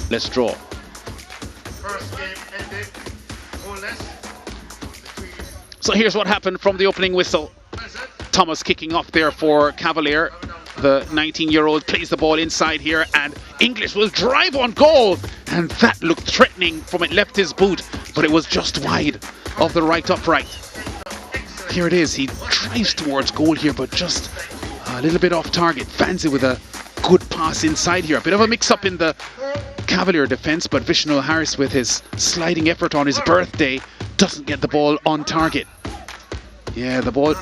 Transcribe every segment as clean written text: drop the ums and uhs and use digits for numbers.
Let's draw. First game ended goalless between So here's what happened from the opening whistle. Thomas kicking off there for Cavalier. The 19-year-old plays the ball inside here, and English will drive on goal. And that looked threatening from it left his boot, but it was just wide of the right upright. Here it is. He drives towards goal here, but just a little bit off target. Fancy with a good pass inside here. A bit of a mix-up in the Cavalier defence, but Vishnu Harris, with his sliding effort on his birthday, doesn't get the ball on target. Yeah, the ball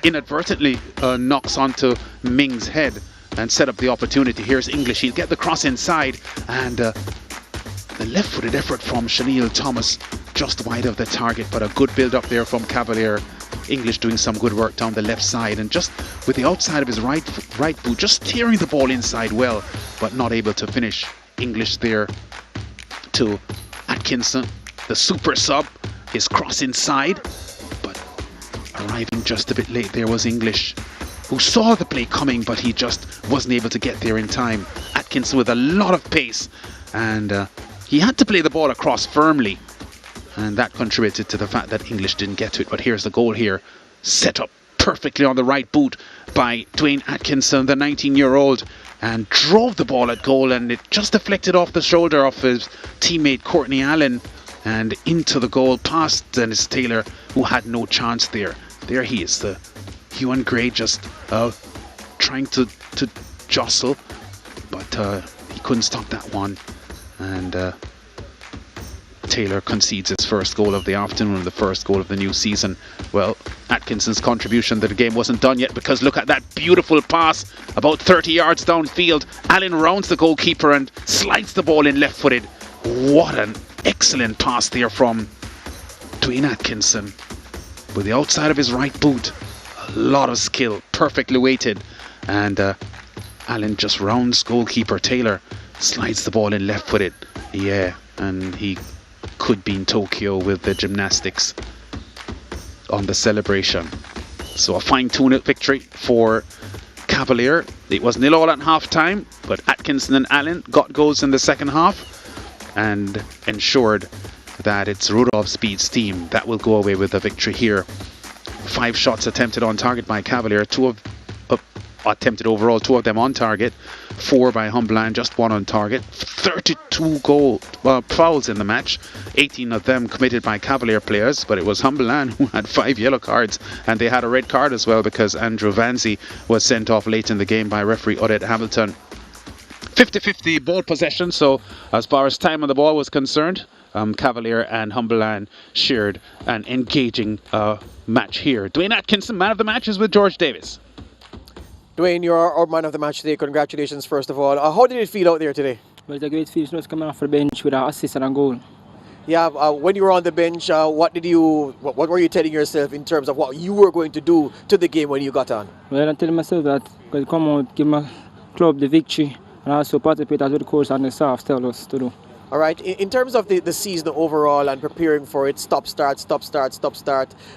inadvertently knocks onto Ming's head and set up the opportunity. Here's English. He'll get the cross inside, and the left-footed effort from Chanel Thomas just wide of the target, but a good build-up there from Cavalier. English doing some good work down the left side, and just with the outside of his right boot, just tearing the ball inside well, but not able to finish. English there to Atkinson, the super sub, his cross inside, but arriving just a bit late there was English, who saw the play coming, but he just wasn't able to get there in time. Atkinson with a lot of pace, and he had to play the ball across firmly, and that contributed to the fact that English didn't get to it. But here's the goal here, set up perfectly on the right boot by Dwayne Atkinson, the 19-year-old, and drove the ball at goal, and it just deflected off the shoulder of his teammate Courtney Allen and into the goal past Dennis Taylor, who had no chance there. There he is, the hue and grey, just trying to jostle, but he couldn't stop that one, and Taylor concedes his first goal of the afternoon, the first goal of the new season. Well, Atkinson's contribution to the game wasn't done yet, because look at that beautiful pass about 30 yards downfield. Allen rounds the goalkeeper and slides the ball in left-footed. What an excellent pass there from Dwayne Atkinson. With the outside of his right boot, a lot of skill, perfectly weighted, and Allen just rounds goalkeeper Taylor, slides the ball in left-footed. Yeah, and he could be in Tokyo with the gymnastics on the celebration. So a fine-tuned victory for Cavalier. It was 0-0 at half-time, but Atkinson and Allen got goals in the second half and ensured that it's Rudolph Speed's team that will go away with the victory here. 5 shots attempted on target by Cavalier, 2 of attempted overall, 2 of them on target, 4 by Humberland, just 1 on target. 32 fouls in the match, 18 of them committed by Cavalier players, but it was Humberland who had 5 yellow cards, and they had a red card as well, because Andrew Vanzi was sent off late in the game by referee Odette Hamilton. 50-50 ball possession, so as far as time on the ball was concerned, Cavalier and Humberland shared an engaging match here. Dwayne Atkinson, man of the match, is with George Davis. Dwayne, you're our man of the match today. Congratulations, first of all. How did it feel out there today? Well, it's a great feeling just coming off the bench with an assist and a goal. Yeah, when you were on the bench, what were you telling yourself in terms of what you were going to do to the game when you got on? Well, I'm telling myself that I'll come out, give my club the victory, and also participate as well the coach and the staff tell us to do. All right, in terms of the season overall and preparing for it, stop, start,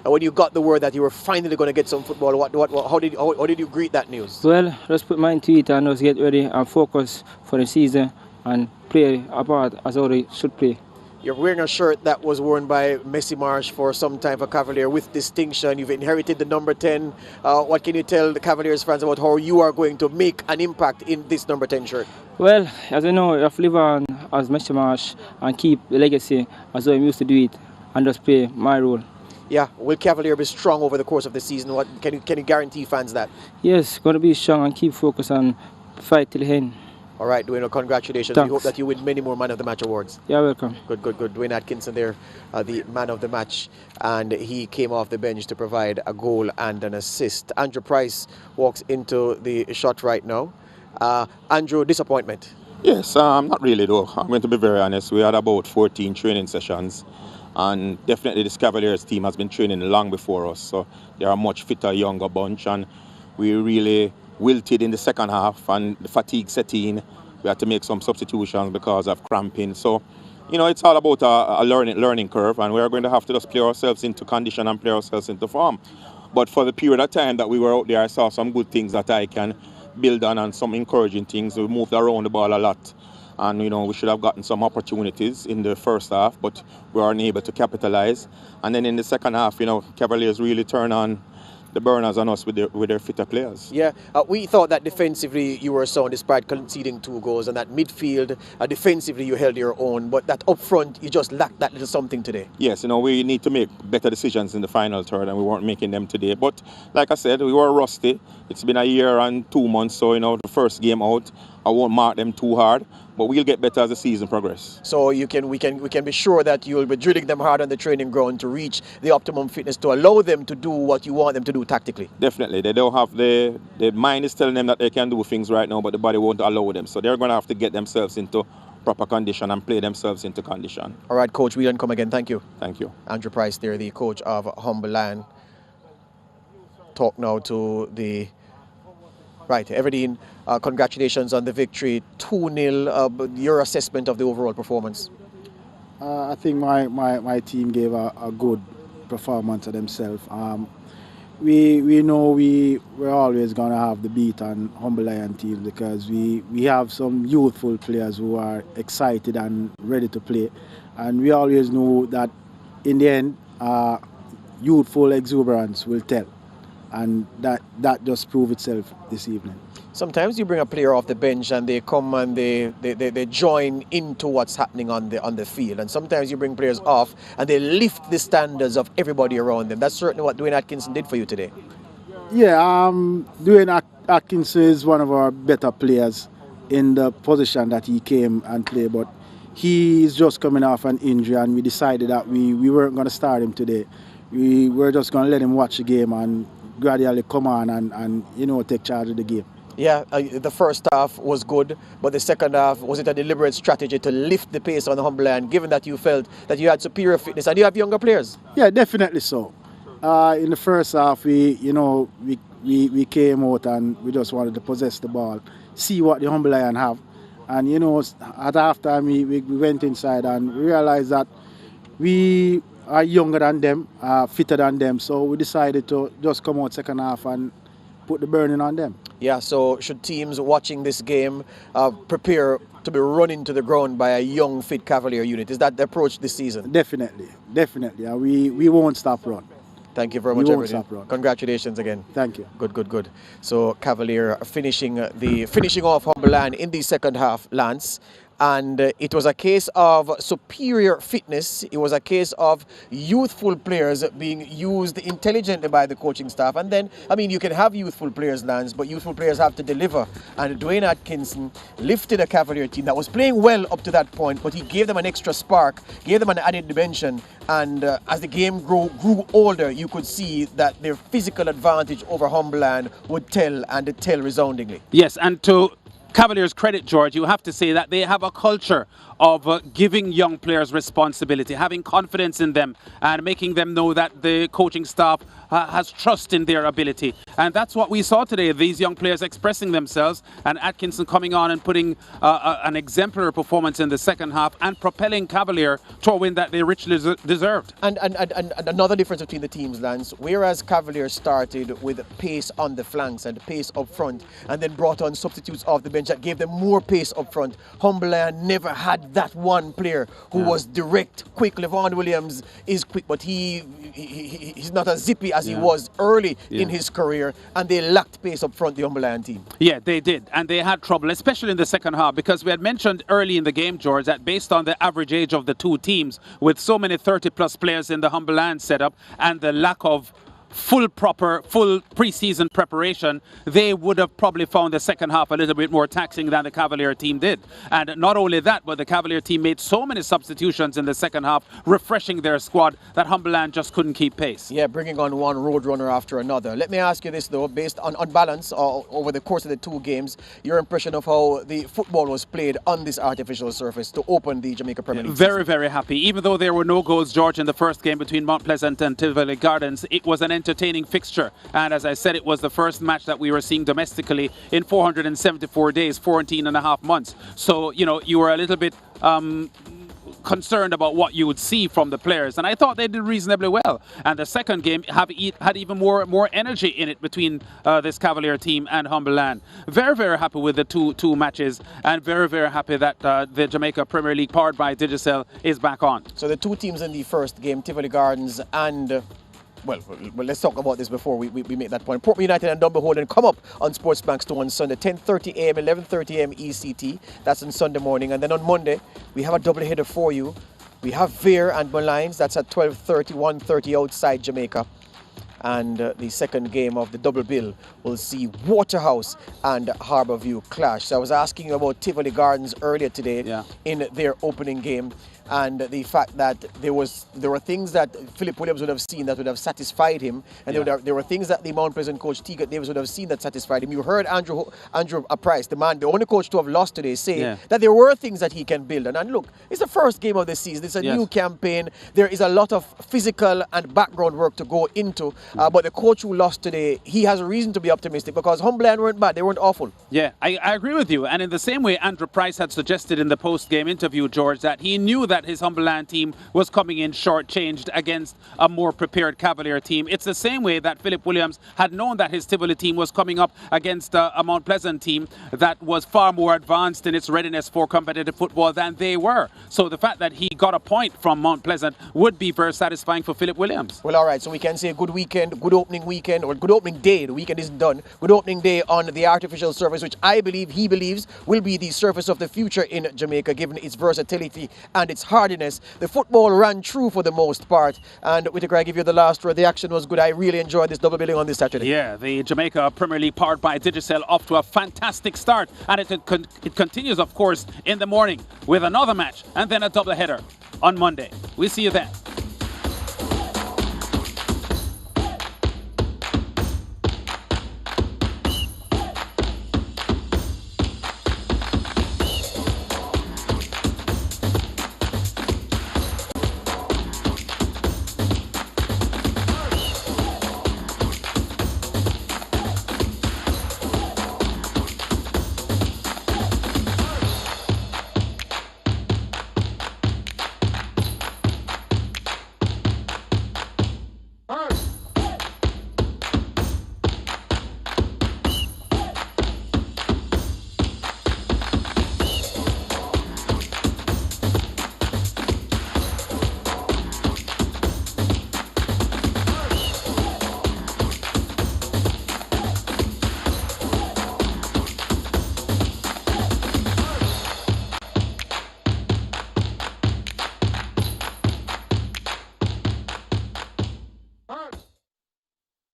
when you got the word that you were finally going to get some football, how did you greet that news? Well, just put mind to it and just get ready and focus for the season and play a part as how they should play. You're wearing a shirt that was worn by Messi Marsh for some time for Cavalier with distinction. You've inherited the number 10. What can you tell the Cavaliers fans about how you are going to make an impact in this number 10 shirt? Well, as you know, you have to live on as Messi Marsh and keep the legacy as though I used to do it and just play my role. Yeah, will Cavalier be strong over the course of the season? What can you guarantee fans that? Yes, going to be strong and keep focused and fight till the end. All right, Dwayne, congratulations. Thanks. We hope that you win many more Man of the Match awards. You're welcome. Good. Dwayne Atkinson there, the Man of the Match, and he came off the bench to provide a goal and an assist. Andrew Price walks into the shot right now. Andrew, disappointment? Yes, not really though. I'm going to be very honest. We had about 14 training sessions, and definitely this Cavaliers team has been training long before us, so they are a much fitter, younger bunch, and we really wilted in the second half, and the fatigue set in. We had to make some substitutions because of cramping. So, you know, it's all about a learning curve, and we're going to have to just play ourselves into condition and play ourselves into form. But for the period of time that we were out there, I saw some good things that I can build on and some encouraging things. We moved around the ball a lot. And we should have gotten some opportunities in the first half, but we weren't able to capitalize. And then in the second half, Cavaliers really turned on the burners on us with their fitter players. Yeah, we thought that defensively you were sound despite conceding 2 goals, and that midfield, defensively you held your own, but that up front you just lacked that little something today. Yes, we need to make better decisions in the final third, and we weren't making them today. But like I said, we were rusty. It's been a year and 2 months, so the first game out, I won't mark them too hard, but we'll get better as the season progresses. So we can be sure that you'll be drilling them hard on the training ground to reach the optimum fitness to allow them to do what you want them to do tactically. Definitely. They don't have the mind is telling them that they can do things right now, but the body won't allow them. So they're going to have to get themselves into proper condition and play themselves into condition. All right, Coach, we'll come again. Thank you. Thank you. Andrew Price there, the coach of Humble Lion. Talk now to the... Right, Everdeen, congratulations on the victory. 2-0, your assessment of the overall performance? I think my team gave a good performance of themselves. We know we're always going to have the beat on Humble Lion team because we have some youthful players who are excited and ready to play. And we always know that in the end, youthful exuberance will tell. And that just proved itself this evening. Sometimes you bring a player off the bench and they come and they join into what's happening on the field. And sometimes you bring players off and they lift the standards of everybody around them. That's certainly what Dwayne Atkinson did for you today. Yeah, Dwayne Atkinson is one of our better players in the position that he came and played. But he's just coming off an injury and we decided that we weren't going to start him today. We were just going to let him watch the game and gradually come on and take charge of the game. Yeah, the first half was good, but the second half, was it a deliberate strategy to lift the pace on the Humble Lion, given that you felt that you had superior fitness and you have younger players? Yeah, definitely so. In the first half, we came out and we just wanted to possess the ball, see what the Humble Lion have. And, at halftime, we went inside and realized that we are younger than them, fitter than them, so we decided to just come out second half and put the burning on them. Yeah, so should teams watching this game prepare to be run into the ground by a young, fit Cavalier unit? Is that the approach this season? Definitely. And we won't stop run. Thank you very much, everyone. Congratulations again. Thank you. Good. So Cavalier finishing off Humble Lion in the second half, Lance. And it was a case of superior fitness. It was a case of youthful players being used intelligently by the coaching staff. And then, you can have youthful players, Lance, but youthful players have to deliver. And Dwayne Atkinson lifted a Cavalier team that was playing well up to that point, but he gave them an extra spark, gave them an added dimension. And as the game grew older, you could see that their physical advantage over Humble Lion would tell, and it tell resoundingly. Yes, and to Cavaliers' credit, George, you have to say that they have a culture of giving young players responsibility, having confidence in them and making them know that the coaching staff has trust in their ability. And that's what we saw today, these young players expressing themselves and Atkinson coming on and putting an exemplary performance in the second half and propelling Cavalier to a win that they richly deserved. And another difference between the teams, Lance, whereas Cavalier started with pace on the flanks and pace up front and then brought on substitutes off the bench that gave them more pace up front, Humble Lion never had that one player who was direct, quick. LeVon Williams is quick, but he's not as zippy as he was early in his career, and they lacked pace up front, the Humble Lion team. Yeah, they did, and they had trouble, especially in the second half, because we had mentioned early in the game, George, that based on the average age of the two teams, with so many 30-plus players in the Humble Lion setup and the lack of full pre-season preparation, they would have probably found the second half a little bit more taxing than the Cavalier team did. And not only that, but the Cavalier team made so many substitutions in the second half, refreshing their squad, that Humble Lion just couldn't keep pace. Yeah, bringing on one road runner after another. Let me ask you this though, based on balance over the course of the two games, your impression of how the football was played on this artificial surface to open the Jamaica Premier League season? Very happy. Even though there were no goals, George, in the first game between Mount Pleasant and Tivoli Gardens, it was an entertaining fixture, and as I said, it was the first match that we were seeing domestically in 474 days, 14 and a half months. So you were a little bit concerned about what you would see from the players, and I thought they did reasonably well. And the second game had even more energy in it between this Cavalier team and Humberland. Very, very happy with the two matches, and very, very happy that the Jamaica Premier League, powered by Digicel, is back on. So the two teams in the first game, Tivoli Gardens and well, let's talk about this before we make that point. Port United and Dunbar Holden come up on Sportsbank Store on Sunday, 10:30 a.m., 11:30 a.m. ECT. That's on Sunday morning. And then on Monday, we have a double header for you. We have Veer and Malines. That's at 12:30, 1:30 outside Jamaica. And the second game of the double bill will see Waterhouse and Harbourview clash. So I was asking you about Tivoli Gardens earlier today in their opening game, and the fact that there were things that Philip Williams would have seen that would have satisfied him, and there were things that the Mount Pleasant coach Teagat Davis would have seen that satisfied him. You heard Andrew Price, the only coach to have lost today, say that there were things that he can build. And look, it's the first game of the season. It's a new campaign. There is a lot of physical and background work to go into. But the coach who lost today, he has a reason to be optimistic because Humberland weren't bad. They weren't awful. Yeah, I agree with you. And in the same way, Andrew Price had suggested in the post-game interview, George, that he knew that his Humberland team was coming in short-changed against a more prepared Cavalier team. It's the same way that Philip Williams had known that his Tivoli team was coming up against a Mount Pleasant team that was far more advanced in its readiness for competitive football than they were. So the fact that he got a point from Mount Pleasant would be very satisfying for Philip Williams. Well, all right, so we can say good weekend, good opening weekend, or good opening day. The weekend isn't done. Good opening day on the artificial surface, which he believes will be the surface of the future in Jamaica, given its versatility and its hardiness. The football ran true for the most part, and Whitaker, I give you the last word. The action was good. I really enjoyed this double billing on this Saturday. Yeah, the Jamaica Premier League, powered by Digicel, off to a fantastic start, and it continues, of course, in the morning with another match and then a double header on Monday. We'll see you then.